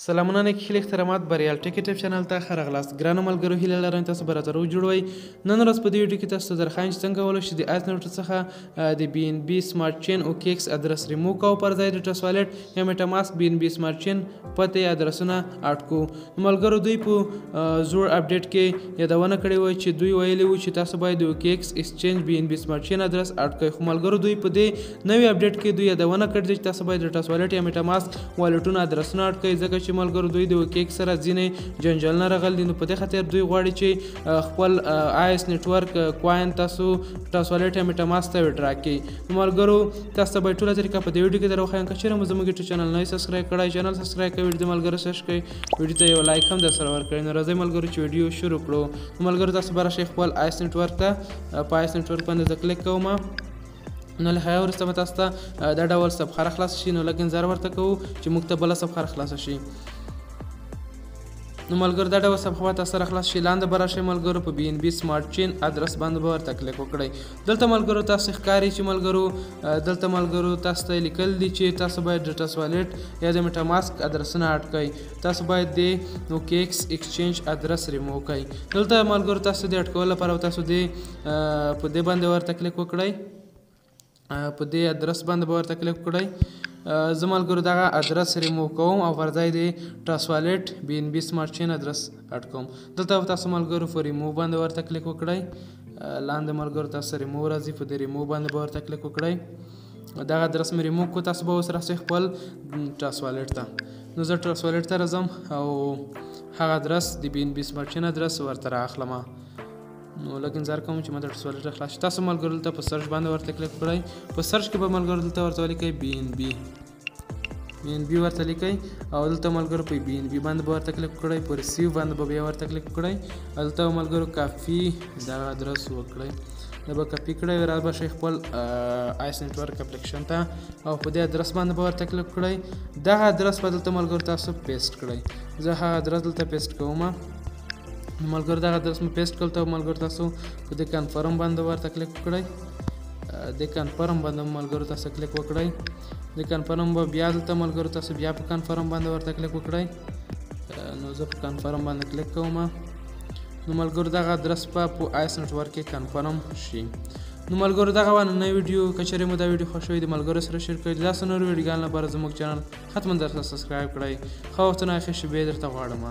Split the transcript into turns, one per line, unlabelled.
سلامونه نیکي احترامات بریال ټیک ټیپ چینل ته ښه راغلاست. ګرانو ملګرو هیله لرم تاسو به راته وجوړوئ. نن ورځ په دې ویډیو کې تاسو ته درښایم چې څنګه کولی شئ د آیس نوټ څخه د بي ان بي سمارټ چین او کیکس ادرس ریموو کوو پر ځای د ټرست والټ یا میټاماسک بي ان بي سمارټ چین پته ادرسونه اډ کوو. ملګرو دوی په زوړ اپډیټ کې یادونه کړې وه چې دوی ویلي وو چې تاسو باید د کیکس ایکسچینج بي ان بي سمارټ چین ادرس اډ کړئ. خو ملګرو دوی په دې نوي اپډیټ کې دوی یادونه کړې چې تاسو باید د ټرست والټ یا میټاماسک والټونه ادرسونه اډ کړئ، ځکه چې ملګرو دوی د کیک سره ځینې جنجالونه راغلي دي. نو په دې خاطر دوی غواړي چې خپل آیس نیټورک کوین تاسو ټرست والټ یا میټاماسک ته وډرا کړئ. نو ملګرو تاسو ته به ټوله طریقه په دې ویډیو کې در وښایم. که چېرې مو زموږ یوټیوب چینل نه سبسکرایب کړی، چینل سبسکرایب کړئ، ویډیو د ملګرو سرچ کړئ، ویډیو ته یو لایک هم در سره ورکړئ. نو راځئ ملګرو چې ویډیو شروع کړو. نو ملګرو تاسو به راشئ خپل آیس نیټورک ته. په آیس نیټورک باندې زه کلیک کوم. نو له هغه وروسته به تاسو ته دا ډول صفحه راخلاصه شي. نو لږ انتظار ورته کوو چې موږ ته بله صفحه راخلاصه شي. نو ملګرو دا ډول صفحه به تاسو سره خلاص شي. لاندې به راشئ ملګرو په بي ان بي سمارټ چین ادرس باندې به ورته کلیک وکړئ. دلته ملګرو تاسو ښکاري چې ملګرو دلته ملګرو تاسو ته لیکل دي چې تاسو باید د ټرست والټ یا د میټاماسک ادرسونه اډ کړئ. تاسو باید د کیکس ایکسچینج ادرس ریموو کړئ. دلته ملګرو تاسو د اډ کولو لپاره تاسو په دې باندې ورته کلیک وکړئ. په دې ادرس باندې به ورته کلیک وکړئ. زه ملګرو دغه ادرس ریموو کوم او پر ځای د ټرست والټ بي ان بي سمارټ چین ادرس اډ کوم. دلته به تاسو ملګرو په ریموو باندې ورته کلیک وکړئ. لاندې ملګرو تاسو ریموو راځي، په دې ریموو باندې به ورته کلیک وکړئ. دغه ادرس مې ریموو کړو. تاسو به اوس راسئ خپل ټرست والټ ته. نو زه ټرست والټ ته راځم او هغه ادرس د بي ان بي سمارټ چین ادرس ورته رااخلم. نو لږ انتظار کوم چې ما د ټرست والټ خلاص شي. تاسو ملګرو دلته په سرچ باندې ورته کلیک وکړئ. په سرچ کې به ملګرو دلته ورته ولیکئ بي ان بي ورته لیکئ او دلته ملګرو په بي ان بي باندې به ورته کلیک وکړئ. په ریسیو باندې به بیا ورته کلیک وکړئ. دلته ملګرو کافي دغه ادرس وکړئ. دا به کاپي کړئ، را به شئ خپل آیس نیټورک اپلیکیشن ته او په دې ادرس باندې به ورته کلیک وکړئ. دغه ادرس به دلته ملګرو تاسو پیسټ کړئ. زه هغه ادرس دلته پیسټ کوم. ملګرو دغه ادرس مې پیسټ کړل. ته ملګرو تاسو په دې کنفرم باندې ورته کلیک وکړئ. د کنفرم باندې ملګرو تاسو کلیک وکړئ. د کنفرم به بیا دلته ملګرو تاسو بیا په کنفرم باندې ورته کلیک وکړئ. نو زه په کنفرم باندې کلیک کوم. نو ملګرو دغه ادرس په آیس نیټورک کې کنفرم شي. نو ملګرو دغه وه نننۍ ویډیو. که چېرې مو دا ویډیو خوښ وي د ملګرو سره شیر کړئ. داسې نورو ویډیوګانو لپاره زموږ چینل حتما درته سبسکرایب کړئ. ښه وختونه ښې شېبې درته غواړم.